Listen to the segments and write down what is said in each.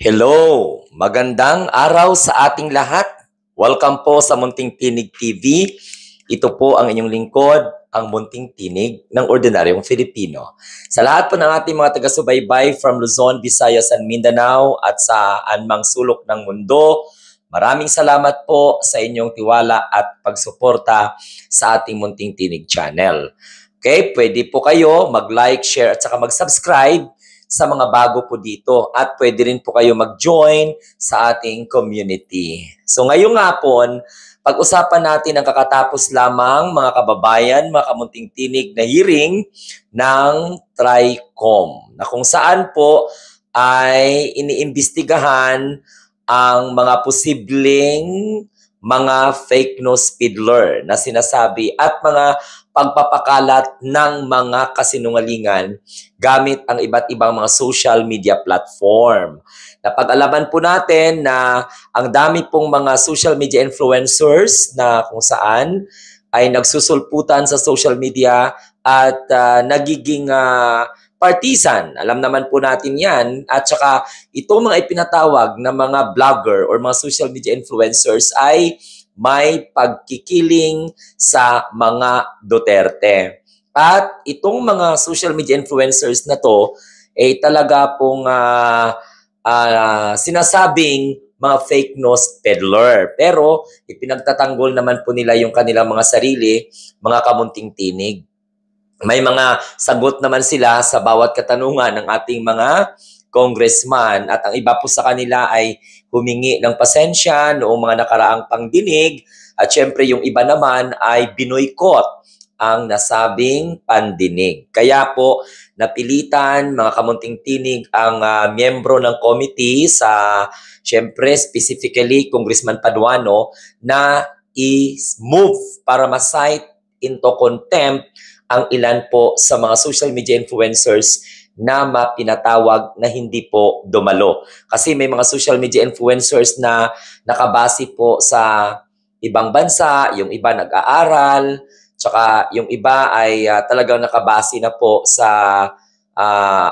Hello! Magandang araw sa ating lahat. Welcome po sa Munting Tinig TV. Ito po ang inyong lingkod, ang Munting Tinig ng Ordinaryong Filipino. Sa lahat po ng ating mga taga-subaybay from Luzon, Visayas, and Mindanao at sa anumang sulok ng mundo, maraming salamat po sa inyong tiwala at pagsuporta sa ating Munting Tinig channel. Okay, pwede po kayo mag-like, share at saka mag-subscribe sa mga bago po dito at pwede rin po kayo mag-join sa ating community. So ngayong hapon, pag-usapan natin ang kakatapos lamang mga kababayan, mga kamunting tinig na hearing ng TRICOM na kung saan po ay iniimbestigahan ang mga posibleng mga fake news peddler na sinasabi at mga pagpapakalat ng mga kasinungalingan gamit ang iba't ibang mga social media platform. Napag-alaman po natin na ang dami pong mga social media influencers na kung saan ay nagsusulputan sa social media at nagiging partisan. Alam naman po natin yan. At saka itong mga ipinatawag na mga vlogger or mga social media influencers ay may pagkikiling sa mga Duterte. At itong mga social media influencers na to ay talaga pong sinasabing mga fake news peddler. Pero ipinagtatanggol naman po nila yung kanilang mga sarili, mga kamunting tinig. May mga sagot naman sila sa bawat katanungan ng ating mga congressman at ang iba po sa kanila ay humingi ng pasensya noong mga nakaraang pangdinig at syempre yung iba naman ay binoykot ang nasabing pandinig. Kaya po napilitan mga kamunting tinig ang miyembro ng committee sa syempre specifically Congressman Paduano na i-move para ma-cite into contempt ang ilan po sa mga social media influencers na mapinatawag na hindi po dumalo. Kasi may mga social media influencers na nakabase po sa ibang bansa, yung iba nag-aaral, tsaka yung iba ay talagang nakabase na po sa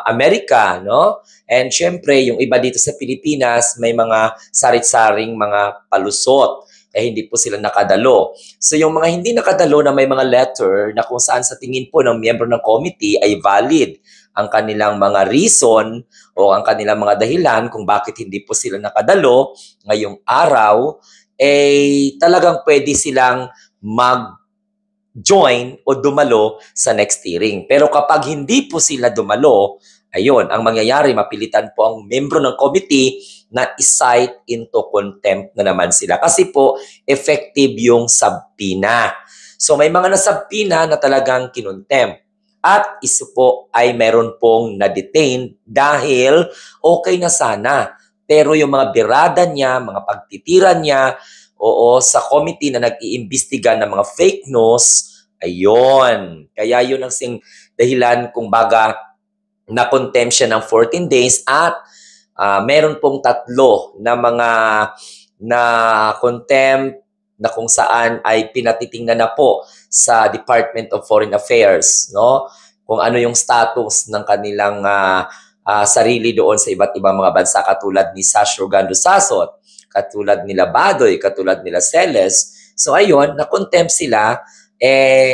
Amerika, no? And syempre, yung iba dito sa Pilipinas, may mga sarit-saring mga palusot hindi po sila nakadalo. So yung mga hindi nakadalo na may mga letter na kung saan sa tingin po ng miyembro ng committee ay valid ang kanilang mga reason o ang kanilang mga dahilan kung bakit hindi po sila nakadalo ngayong araw, talagang pwede silang mag-join o dumalo sa next hearing. Pero kapag hindi po sila dumalo, ayun, ang mangyayari, mapilitan po ang membro ng committee na i-cite into contempt na naman sila. Kasi po, effective yung subpoena. So may mga nasubpoena na talagang kinontempt. At isa po ay meron pong na-detain dahil okay na sana. Pero yung mga birada niya, mga pagtitiran niya, sa committee na nag-iimbestiga ng mga fake news, ayun. Kaya yun ang dahilan kung baga na-contempt siya ng 14 days at meron pong tatlo na mga na contempt na kung saan ay pinatitingnan na po sa Department of Foreign Affairs, no? Kung ano yung status ng kanilang sarili doon sa iba't ibang mga bansa katulad ni Sash Rogando Sasot, katulad nila Badoy, katulad nila Celes. So ayun, na-contempt sila.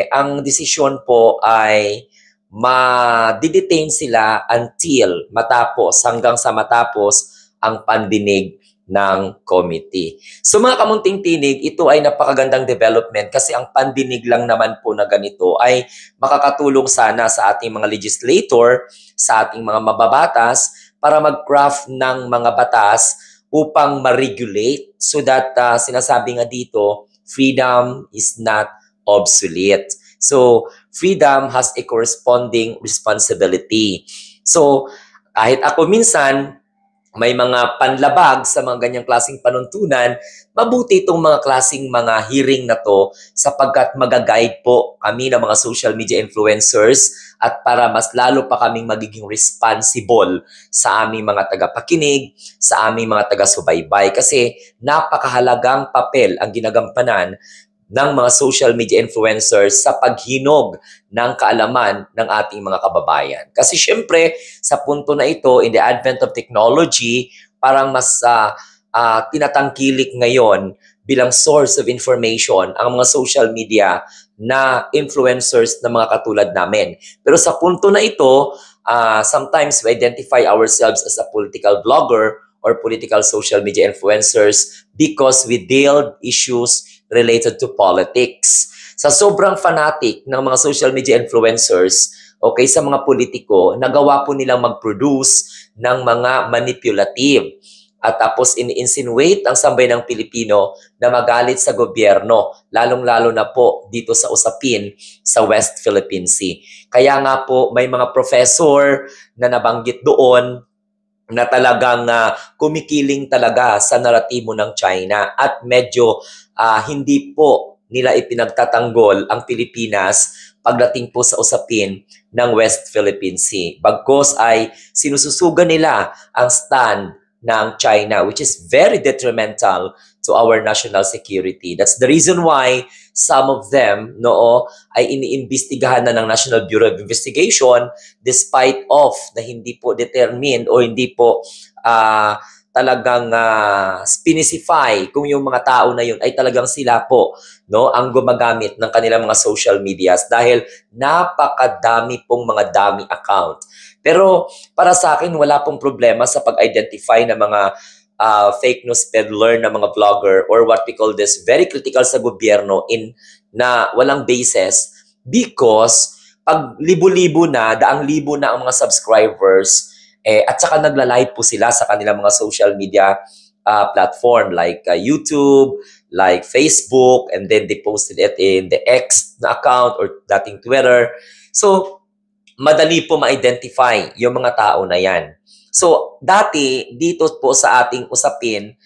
Ang desisyon po ay ma-detain sila until hanggang sa matapos ang pandinig ng committee. So mga kamunting tinig, ito ay napakagandang development kasi ang pandinig lang naman po na ganito ay makakatulong sana sa ating mga legislator, sa ating mga mababatas para mag-craft ng mga batas upang ma-regulate so that sinasabi nga dito, freedom is not obsolete. So, freedom has a corresponding responsibility. So, kahit ako minsan, may mga panlabag sa mga ganyang klaseng panuntunan, mabuti itong mga klaseng mga hearing na to sapagkat mag-guide po kami ng mga social media influencers at para mas lalo pa kaming magiging responsible sa aming mga tagapakinig, sa aming mga taga-subaybay kasi napakahalagang papel ang ginagampanan ng mga social media influencers sa paghinog ng kaalaman ng ating mga kababayan. Kasi syempre, sa punto na ito, in the advent of technology, parang mas tinatangkilik ngayon bilang source of information ang mga social media na influencers na mga katulad namin. Pero sa punto na ito, sometimes we identify ourselves as a political blogger or political social media influencers because we deal issues related to politics. Sa sobrang fanatic ng mga social media influencers, okay, sa mga politiko, nagawa po nilang mag-produce ng mga manipulative at tapos in-insinuate ang sambayanang Pilipino na magalit sa gobyerno, lalong-lalo na po dito sa usapin sa West Philippine Sea. Kaya nga po may mga professor na nabanggit doon na talagang kumikiling talaga sa naratibo ng China at medyo hindi po nila ipinagtatanggol ang Pilipinas pagdating po sa usapin ng West Philippine Sea. Bagkus ay sinususugan nila ang stand ng China, which is very detrimental to our national security. That's the reason why some of them ay iniimbestigahan na ng National Bureau of Investigation despite of na hindi po determined o hindi po talagang specify kung yung mga tao na yun ay talagang sila po ang gumagamit ng kanilang mga social medias dahil napakadami pong mga dummy account. Pero para sa akin, wala pong problema sa pag-identify ng mga fake news peddler na mga vlogger or what we call this very critical sa gobyerno na walang basis because pag libo-libo na, daang-libo na ang mga subscribers at saka nagla-live po sila sa kanilang mga social media platform like YouTube, like Facebook, and then they posted it in the X na account or dating Twitter. So, madali po ma-identify yung mga tao na yan. So, dati, dito po sa ating usapin,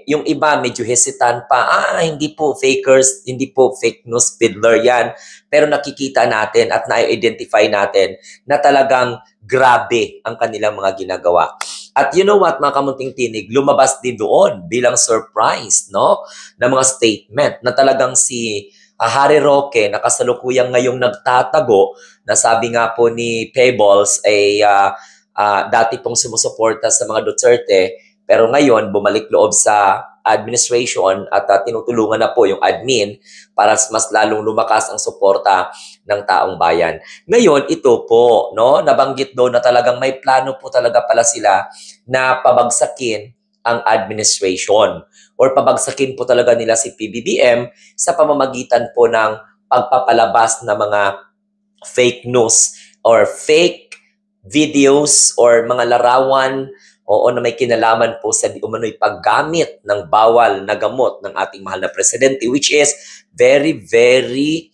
yung iba medyo hesitant pa, hindi po fakers, hindi po fake news peddler yan. Pero nakikita natin at na-identify natin na talagang grabe ang kanilang mga ginagawa. At you know what, mga kamunting tinig, lumabas din doon bilang surprise, na mga statement na talagang si Harry Roque na kasalukuyang ngayong nagtatago na sabi nga po ni Pebbles ay dati pong sumusuporta sa mga Duterte pero ngayon bumalik loob sa administration at tinutulungan na po yung admin para mas lalong lumakas ang suporta ng taong bayan. Ngayon, ito po, nabanggit doon na talagang may plano po talaga pala sila na pabagsakin ang administration or pabagsakin po talaga nila si PBBM sa pamamagitan po ng pagpapalabas ng mga fake news or fake videos or mga larawan na may kinalaman po sa di umano'y paggamit ng bawal na gamot ng ating mahal na presidente, which is very, very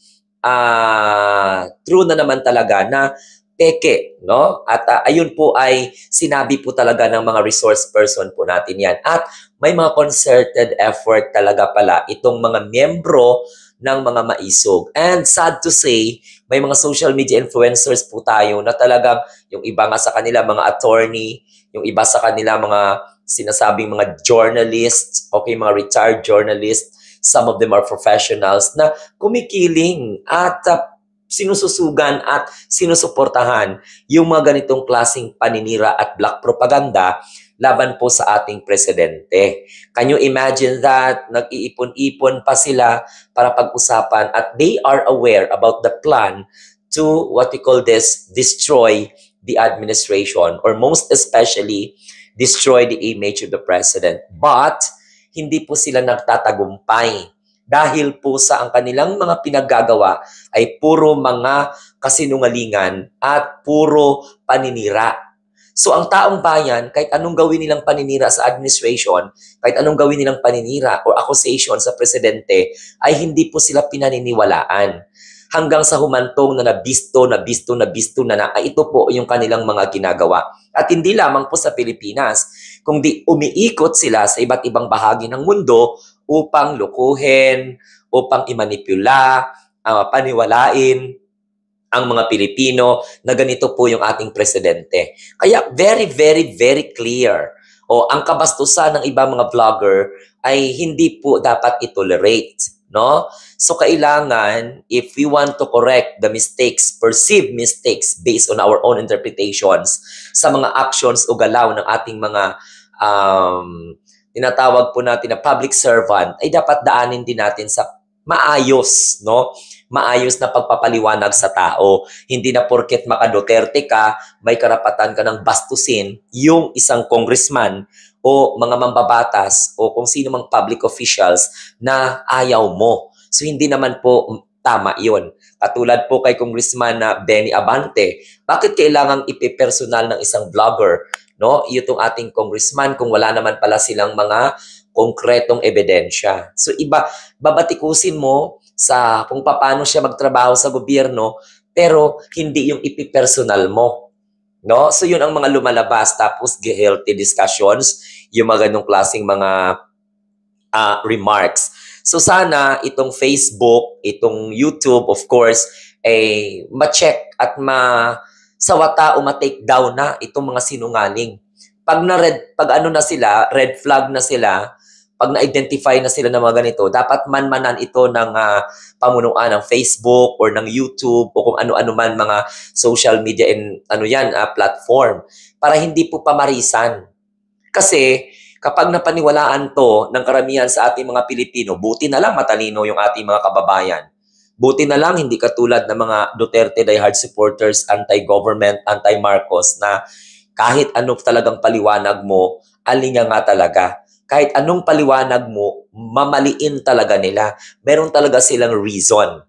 true na naman talaga na peke, At ayun po ay sinabi po talaga ng mga resource person po natin yan. At may mga concerted effort talaga pala itong mga miyembro ng mga maisog. And sad to say, may mga social media influencers po tayo na talagang yung iba nga sa kanila mga attorney, yung iba sa kanila mga sinasabing mga journalists, mga retired journalists, some of them are professionals na kumikiling at sinususugan at sinusuportahan yung mga ganitong klaseng paninira at black propaganda laban po sa ating presidente. Can you imagine that? Nag-iipon-ipon pa sila para pag-usapan at they are aware about the plan to what we call this, destroy the administration or most especially destroy the image of the president. But hindi po sila nagtatagumpay dahil po sa ang kanilang mga pinaggagawa ay puro mga kasinungalingan at puro paninira. So ang taong bayan, kahit anong gawin nilang paninira sa administration, kahit anong gawin nilang paninira or accusation sa presidente, ay hindi po sila pinaniniwalaan. Hanggang sa humantong na nabisto na ito po yung kanilang mga ginagawa. At hindi lamang po sa Pilipinas, kundi umiikot sila sa iba't ibang bahagi ng mundo upang lukuhin, upang imanipula, paniwalain ang mga Pilipino na ganito po yung ating presidente. Kaya very, very, very clear. Ang kabastusan ng ibang mga vlogger ay hindi po dapat itolerate. So kailangan, if we want to correct the mistakes, perceived mistakes based on our own interpretations sa mga actions o galaw ng ating mga tinatawag po natin na public servant, ay dapat daanin din natin sa maayos, no? Maayos na pagpapaliwanag sa tao. Hindi na porket maka-Duterte ka, may karapatan ka ng bastusin yung isang congressman o mga mambabatas o kung sino mang public officials na ayaw mo. So hindi naman po tama yun. Katulad po kay Congressman na Benny Abante, bakit kailangang ipipersonal ng isang vlogger, no? Itong ating congressman kung wala naman pala silang mga konkretong ebidensya. So babatikusin mo sa kung paano siya magtrabaho sa gobyerno, pero hindi yung ipipersonal mo. No? So yun ang mga lumalabas, tapos healthy discussions, yung mga ganong klaseng mga remarks. So sana itong Facebook, itong YouTube, of course, ay ma-check at sawata o ma-take down na itong mga sinungaling. Pag ano na sila, red flag na sila, pag na-identify na sila ng mga ganito, dapat manmanan ito ng pamunuan ng Facebook or ng YouTube o kung ano-ano man mga social media and platform para hindi po pamarisan. Kasi kapag napaniwalaan to ng karamihan sa ating mga Pilipino, buti na lang matalino yung ating mga kababayan. Buti na lang hindi katulad ng mga Duterte diehard supporters, anti-government, anti-Marcos na kahit anong talagang paliwanag mo, alinya nga talaga. Kahit anong paliwanag mo, mamaliin talaga nila. Meron talaga silang reason.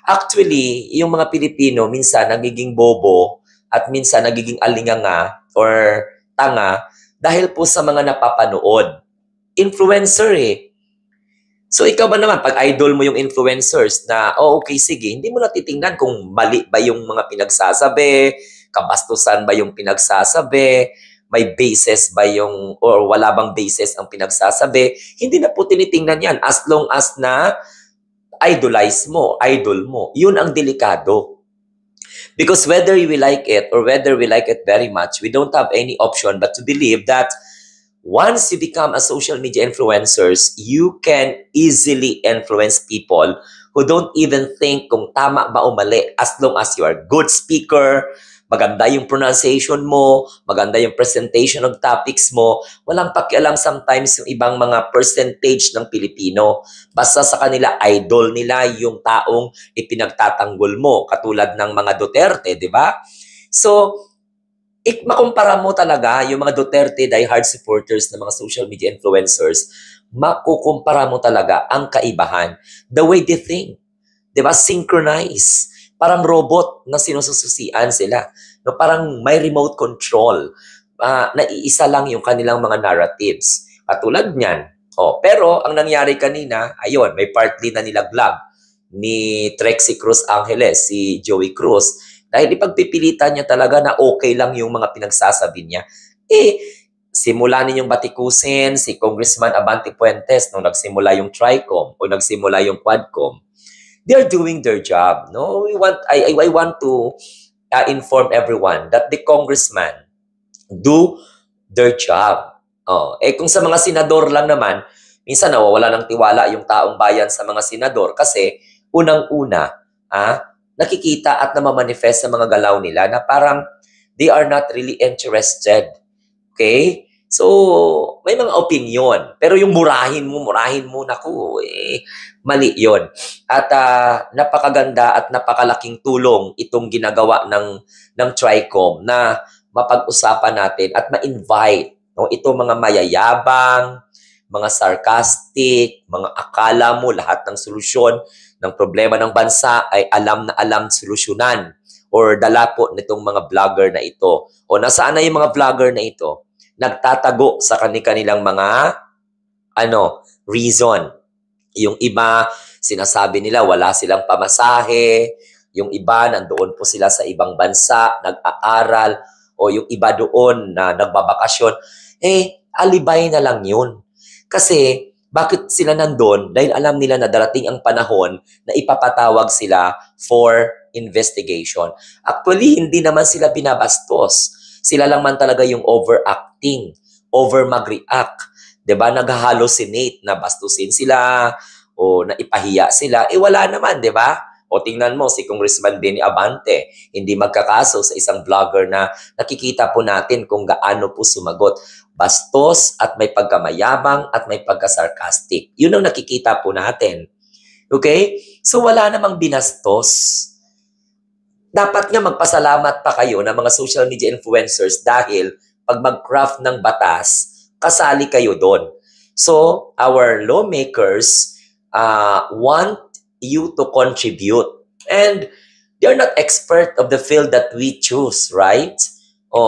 Actually, yung mga Pilipino minsan nagiging bobo at minsan nagiging alinganga or tanga dahil po sa mga napapanood. Influencer eh. So ikaw ba naman, pag idol mo yung influencers na, okay, sige, hindi mo natitingnan kung mali ba yung mga pinagsasabi, kabastusan ba yung pinagsasabi, may basis ba yung, or wala bang basis ang pinagsasabi, hindi na po tinitingnan yan as long as na idol mo. Yun ang delikado. Because whether we like it or whether we like it very much, we don't have any option but to believe that once you become a social media influencers, you can easily influence people who don't even think kung tama ba o mali as long as you are a good speaker, maganda yung pronunciation mo, maganda yung presentation of topics mo, walang pakialam sometimes yung ibang mga percentage ng Pilipino. Basta sa kanila, idol nila yung taong ipinagtatanggol mo, katulad ng mga Duterte, di ba? So, makumpara mo talaga yung mga Duterte diehard supporters ng mga social media influencers, makukumpara mo talaga ang kaibahan. The way they think. Diba? Synchronize. Parang robot na sinusususian sila. No, parang may remote control. Naiisa lang yung kanilang mga narratives. Katulad niyan. Pero ang nangyari kanina, ayun, may partly na nilaglag ni Trexie Cruz Angeles, si Joey Cruz, dahil ipagpipilitan niya talaga na okay lang yung mga pinagsasabi niya. Simula ninyong batikusin si Congressman Abante Puentes nung nagsimula yung TRICOM o nagsimula yung QUADCOM. They are doing their job. No, I want to inform everyone that the congressman do their job. Kung sa mga senador lang naman, minsan nawawala ng tiwala yung taong bayan sa mga senador kasi unang-una, nakikita at namamanifest sa mga galaw nila na parang they are not really interested. Okay? So, may mga opinion. Pero yung murahin mo, naku, mali yon. At napakaganda at napakalaking tulong itong ginagawa ng TRICOM na mapag-usapan natin at ma-invite itong mga mayayabang, mga sarcastic, mga akala mo lahat ng solusyon ng problema ng bansa ay alam na alam solusyonan or dala po nitong mga vlogger na ito. Nasaan na yung mga vlogger na ito? Nagtatago sa kanilang mga reason. Yung iba, sinasabi nila wala silang pamasahe. Yung iba, nandoon po sila sa ibang bansa, nag-aaral. O yung iba doon na nagbabakasyon. Alibay na lang yun. Kasi, bakit sila nandun? Dahil alam nila na darating ang panahon na ipapatawag sila for investigation. Actually, hindi naman sila binabastos. Sila lang man talaga yung overacting, over mag-react. Diba? Nag-hallucinate na bastusin sila o na ipahiya sila. Wala naman, diba? O tingnan mo si Congressman Benny Abante, hindi magkakaso sa isang vlogger na nakikita po natin kung gaano po sumagot. Bastos at may pagkamayabang at may pagkasarcastic. Yun ang nakikita po natin. Okay? So wala namang binastos. Dapat nga magpasalamat pa kayo ng mga social media influencers dahil pag mag-craft ng batas, kasali kayo doon. So, our lawmakers want you to contribute. And they're not expert of the field that we choose, right?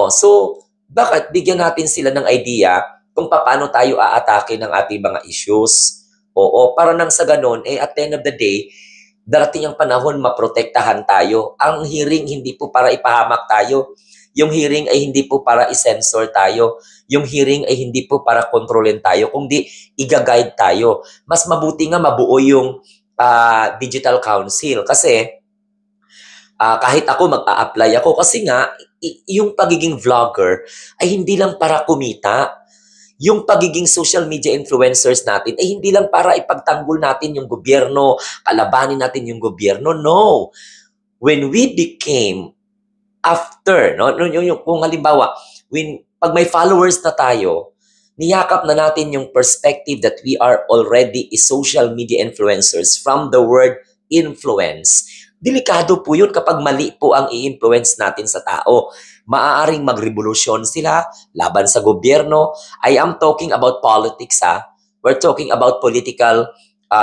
So, bakit bigyan natin sila ng idea kung paano tayo aatake ng ating mga issues? Para nang sa ganun, at the end of the day, darating ang panahon maprotektahan tayo. Ang hearing hindi po para ipahamak tayo. Yung hearing ay hindi po para i-censor tayo. Yung hearing ay hindi po para kontrolin tayo, kundi i-guide tayo. Mas mabuti nga mabuo yung digital council kasi kahit ako mag-a-apply ako kasi nga yung pagiging vlogger ay hindi lang para kumita. Yung pagiging social media influencers natin ay hindi lang para ipagtanggol natin yung gobyerno, kalabanin natin yung gobyerno. No. When we became after, kung halimbawa, pag may followers na tayo, niyakap na natin yung perspective that we are already a social media influencers from the word influence. Delikado po yun kapag mali po ang i-influence natin sa tao. Maaaring magrevolusyon sila laban sa gobyerno. I am talking about politics, ha? We're talking about political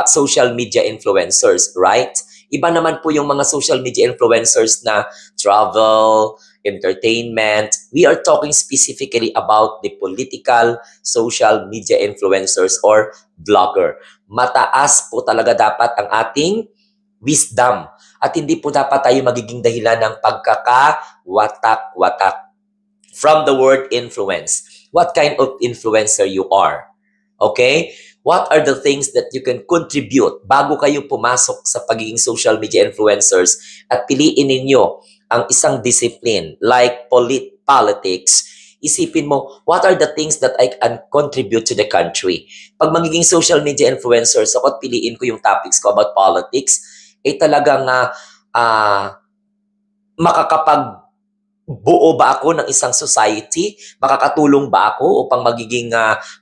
social media influencers, right? Iba naman po yung mga social media influencers na travel, entertainment. We are talking specifically about the political social media influencers or vlogger. Mataas po talaga dapat ang ating wisdom. At hindi po dapat tayo magiging dahilan ng pagkakawatak-watak. From the word influence. What kind of influencer you are? Okay? What are the things that you can contribute bago kayo pumasok sa pagiging social media influencers at piliin ninyo ang isang discipline like politics? Isipin mo, what are the things that I can contribute to the country? Pag magiging social media influencers ako at piliin ko yung topics ko about politics, talagang makakapagbuo ba ako ng isang society? Makakatulong ba ako upang magiging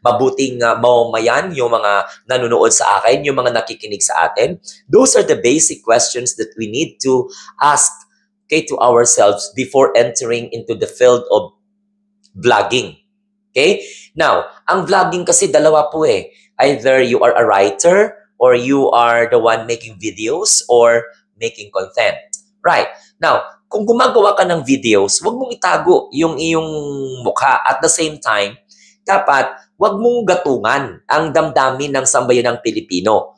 mabuting mamamayan yung mga nanonood sa akin, yung mga nakikinig sa atin? Those are the basic questions that we need to ask to ourselves before entering into the field of vlogging. Okay? Now, ang vlogging kasi dalawa po eh. Either you are a writer or you are the one making videos or making content. Right. Now, kung gumagawa ka ng videos, huwag mong itago yung iyong mukha. At the same time, dapat huwag mong gatungan ang damdamin ng sambayanang Pilipino.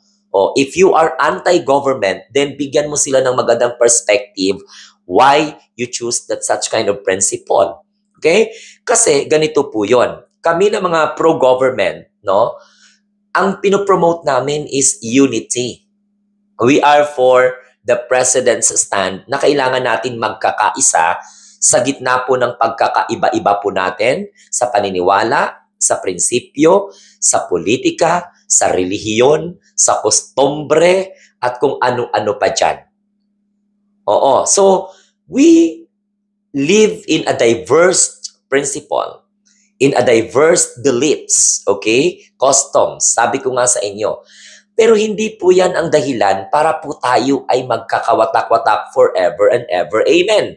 If you are anti-government, then bigyan mo sila ng magandang perspective why you choose that such kind of principle. Okay? Kasi ganito po yon. Kami na mga pro-government, no? Ang pinopromote namin is unity. We are for the president's stand na kailangan natin magkakaisa sa gitna po ng pagkakaiba-iba po natin sa paniniwala, sa prinsipyo, sa politika, sa relihiyon, sa kostumbre, at kung ano-ano pa dyan. So we live in a diverse principle, in a diverse beliefs, okay? Customs, sabi ko nga sa inyo. Pero hindi po yan ang dahilan para po tayo ay magkakawatak-watak forever and ever. Amen.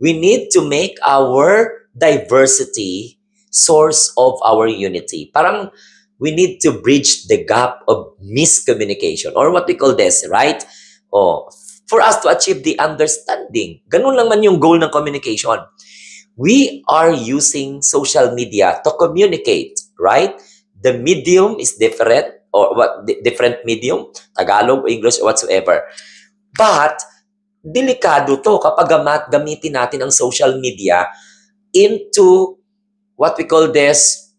We need to make our diversity source of our unity. Parang we need to bridge the gap of miscommunication or what we call this, right? For us to achieve the understanding. Ganun lang man yung goal ng communication. We are using social media to communicate, right? The medium is different, or different medium, Tagalog, English, or whatsoever. But, delikado to kapag gamitin natin ang social media into what we call this,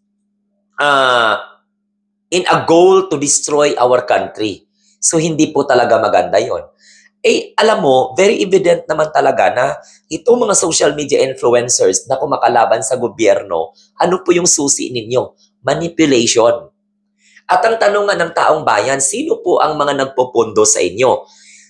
in a goal to destroy our country. So, hindi po talaga maganda yon. Alam mo, very evident naman talaga na itong mga social media influencers na kumakalaban sa gobyerno, ano po yung susi ninyo? Manipulation. At ang tanong nga ng taong bayan, sino po ang mga nagpupundo sa inyo?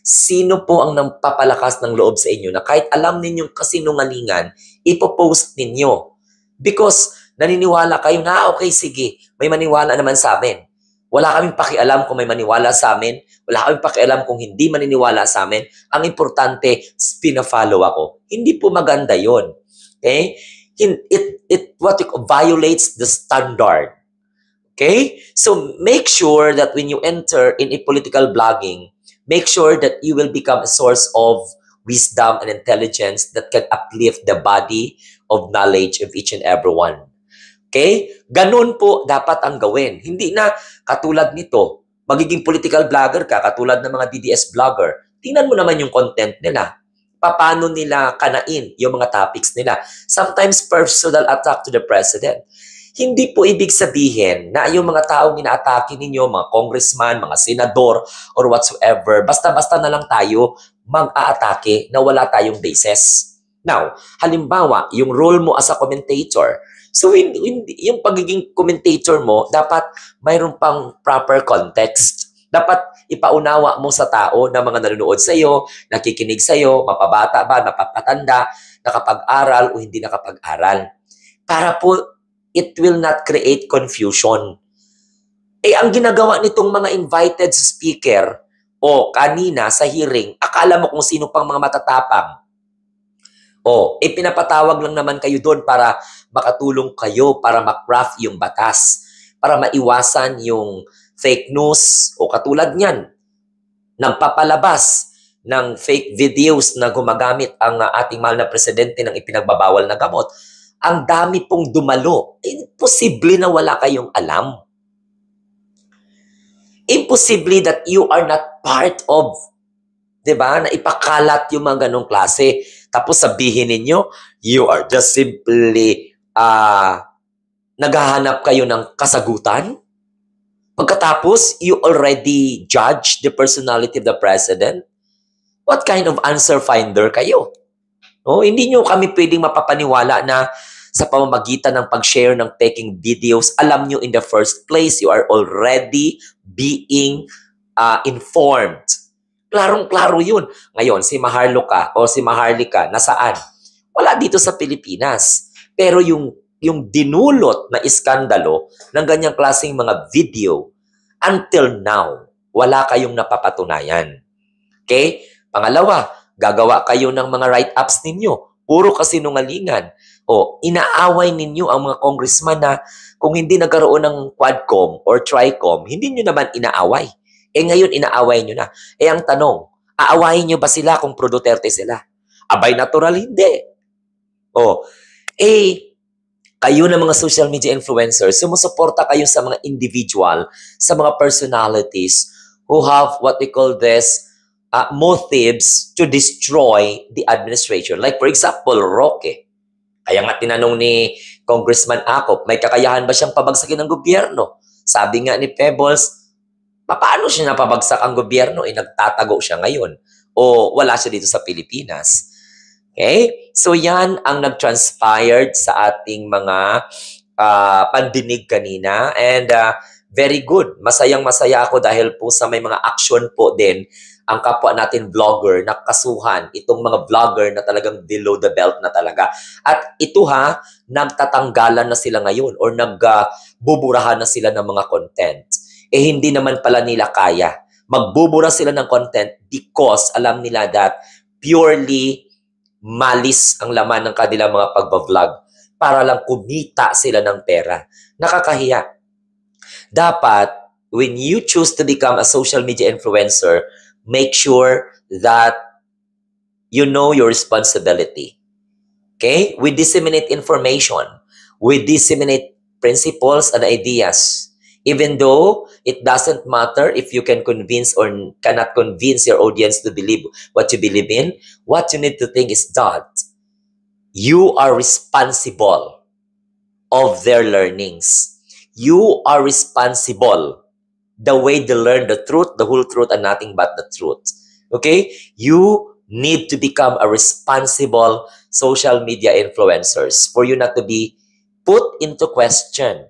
Sino po ang nagpapalakas ng loob sa inyo na kahit alam ninyong kasinungalingan, ipopost ninyo? Because naniniwala kayo na, okay, sige, may maniwala naman sa amin. Wala kaming pakialam kung may maniwala sa amin. Wala kaming pakialam kung hindi maniniwala sa amin. Ang importante, pina-follow ako. Hindi po maganda yon. Okay? It violates the standard. Okay? So make sure that when you enter in a political blogging, make sure that you will become a source of wisdom and intelligence that can uplift the body of knowledge of each and every one. Okay? Ganun po dapat ang gawin. Hindi na katulad nito, magiging political blogger ka, katulad ng mga DDS blogger. Tingnan mo naman yung content nila. Paano nila kanain yung mga topics nila. Sometimes personal attack to the president. Hindi po ibig sabihin na yung mga taong inaatake ninyo, mga congressman, mga senador, or whatsoever, basta-basta na lang tayo mag-aatake na wala tayong basis. Now, halimbawa, yung role mo as a commentator, so yung pagiging commentator mo, dapat mayroon pang proper context. Dapat ipaunawa mo sa tao na mga nanonood sa iyo, nakikinig sa iyo, mapabata ba, napapatanda, nakapag-aral o hindi nakapag-aral. Para po, it will not create confusion. Eh, ang ginagawa nitong mga invited speaker o kanina sa hearing, akala mo kung sino pang mga matatapang. O, pinapatawag lang naman kayo doon para makatulong kayo para ma-craft yung batas, para maiwasan yung fake news o katulad niyan, nagpapalabas ng fake videos na gumagamit ang ating mahal na presidente ng ipinagbabawal na gamot. Ang dami pong dumalo. Imposible na wala kayong alam. Imposible that you are not part of, diba, na ipakalat yung mga ganong klase. Tapos sabihin ninyo, you are just simply naghahanap kayo ng kasagutan. Pagkatapos, you already judge the personality of the president. What kind of answer finder kayo? No, hindi nyo kami pwedeng mapapaniwala na sa pamamagitan ng pag-share ng taking videos, alam nyo in the first place, you are already being informed. Klarong-klaro yun. Ngayon, si Maharlika o si Maharlika, nasaan? Wala dito sa Pilipinas. Pero yung dinulot na iskandalo ng ganyang klaseng mga video, until now, wala kayong napapatunayan. Okay? Pangalawa, gagawa kayo ng mga write-ups ninyo. Puro kasinungalingan. O, inaaway ninyo ang mga congressman na kung hindi nagkaroon ng Quadcom or Tricom, hindi nyo naman inaaway. Ngayon, inaaway nyo na. Ang tanong, aawayin nyo ba sila kung pro Duterte sila? Abay, natural, hindi. O, kayo na mga social media influencers, sumusuporta kayo sa mga individual, sa mga personalities who have what we call this motives to destroy the administration. Like for example, Roque. Kaya nga tinanong ni Congressman Acop, may kakayahan ba siyang pabagsakin ng gobyerno? Sabi nga ni Pebbles, paano siya napabagsak ang gobyerno? Nagtatago siya ngayon. O wala siya dito sa Pilipinas. Okay? So yan ang nag-transpired sa ating mga pandinig kanina. And very good. Masayang-masaya ako dahil po sa may mga action po din ang kapwa natin vlogger na kasuhan itong mga vlogger na talagang below the belt na talaga. At ito nagtatanggalan na sila ngayon or nagbuburahan na sila ng mga content. Hindi naman pala nila kaya. Magbubura sila ng content because alam nila that purely malis ang laman ng kanilang mga pagbablog para lang kumita sila ng pera. Nakakahiya. Dapat, when you choose to become a social media influencer, make sure that you know your responsibility. Okay? We disseminate information. We disseminate principles and ideas. Even though it doesn't matter if you can convince or cannot convince your audience to believe what you believe in, what you need to think is that you are responsible of their learnings. You are responsible the way they learn the truth, the whole truth, and nothing but the truth. Okay? You need to become a responsible social media influencers for you not to be put into question.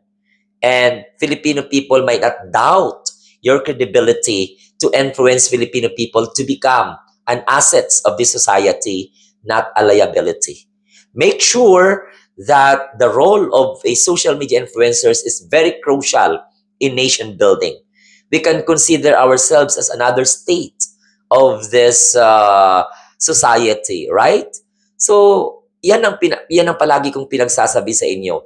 And Filipino people might not doubt your credibility to influence Filipino people to become an assets of the society, not a liability. Make sure that the role of a social media influencers is very crucial in nation building. We can consider ourselves as another state of this society, right? So, yan ang palagi kong pinagsasabi sa inyo.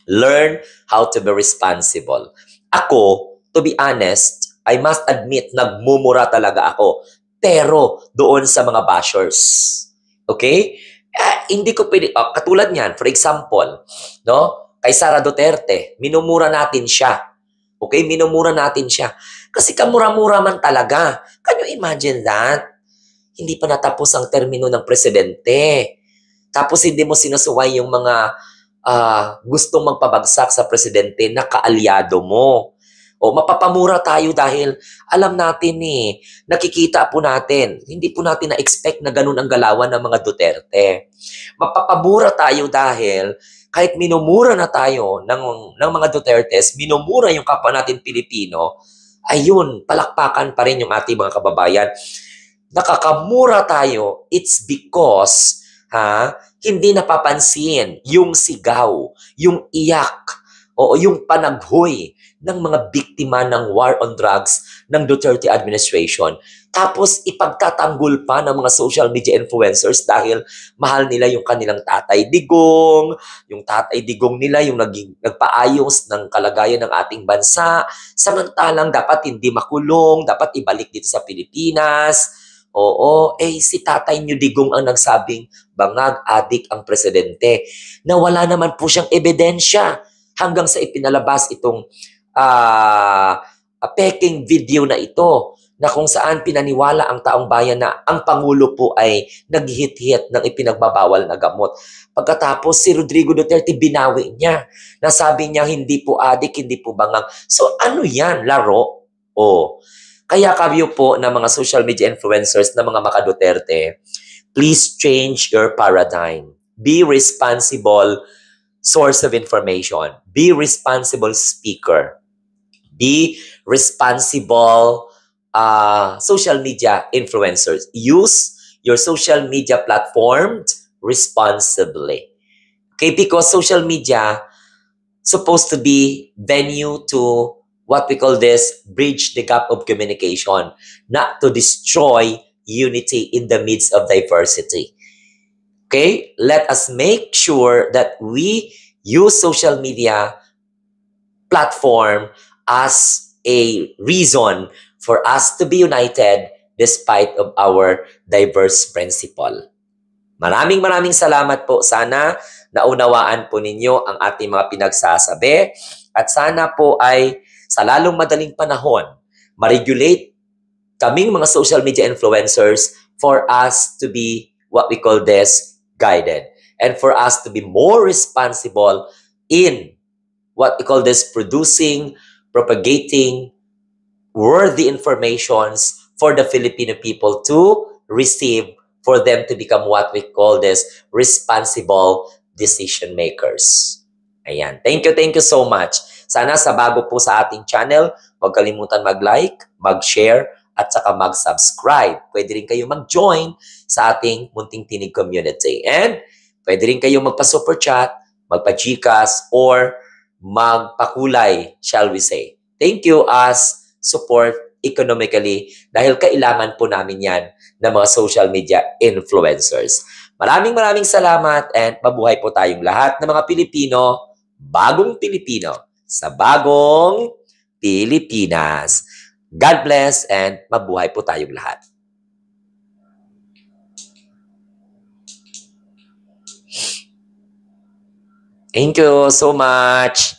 Learn how to be responsible. Ako, to be honest, I must admit, nagmumura talaga ako. Pero doon sa mga bashers. Okay? Hindi ko pwede, katulad niyan, for example, no? Kay Sara Duterte, minumura natin siya. Okay? Minumura natin siya. Kasi kamura-mura man talaga. Can you imagine that? Hindi pa natapos ang termino ng presidente. Tapos hindi mo sinasuway yung mga gustong magpabagsak sa presidente na kaalyado mo. O mapapamura tayo dahil alam natin nakikita po natin, hindi po natin na-expect na ganun ang galawan ng mga Duterte. Mapapamura tayo dahil kahit minumura na tayo ng mga Dutertes, minumura yung kapwa natin Pilipino, ayun, palakpakan pa rin yung ating mga kababayan. Nakakamura tayo, it's because hindi napapansin yung sigaw, yung iyak, o yung panaghoy ng mga biktima ng war on drugs ng Duterte administration. Tapos ipagtatanggol pa ng mga social media influencers dahil mahal nila yung kanilang Tatay Digong, yung Tatay Digong nila yung nagpaayos ng kalagayan ng ating bansa, samantalang dapat hindi makulong, dapat ibalik dito sa Pilipinas. Oo, si Tatay Nyo Digong ang nagsabing bangag adik ang presidente na wala naman po siyang ebidensya hanggang sa ipinalabas itong peking video na ito na kung saan pinaniwala ang taong bayan na ang Pangulo po ay naghihit-hit ng ipinagbabawal na gamot. Pagkatapos si Rodrigo Duterte binawi niya. Nasabi niya hindi po adik, hindi po bangang. So ano yan? Laro? Kaya kayo po na mga social media influencers na mga maka-Duterte, please change your paradigm. Be responsible source of information. Be responsible speaker. Be responsible social media influencers. Use your social media platforms responsibly. Okay, because social media supposed to be venue to what we call this bridge the gap of communication, not to destroy unity in the midst of diversity. Okay, let us make sure that we use social media platform as a reason for us to be united despite of our diverse principle. Maraming salamat po. Sana naunawaan po ninyo ang ating mga pinagsasabi at sana po ay sa lalong madaling panahon ma-regulate kaming mga social media influencers for us to be what we call this guided and for us to be more responsible in what we call this producing, propagating worthy informations for the Filipino people to receive, for them to become what we call this responsible decision makers. Ayan. Thank you so much. Sana sa bago po sa ating channel, huwag kalimutan mag-like, mag-share, at saka mag-subscribe. Pwede rin kayo mag-join sa ating Munting Tinig community. And pwede rin kayo magpa-super chat, magpa-GCash, or magpakulay, shall we say. Thank you as support economically dahil kailangan po namin yan ng mga social media influencers. Maraming salamat and mabuhay po tayong lahat ng mga Pilipino, bagong Pilipino, sa bagong Pilipinas. God bless and mabuhay po tayong lahat. Thank you so much.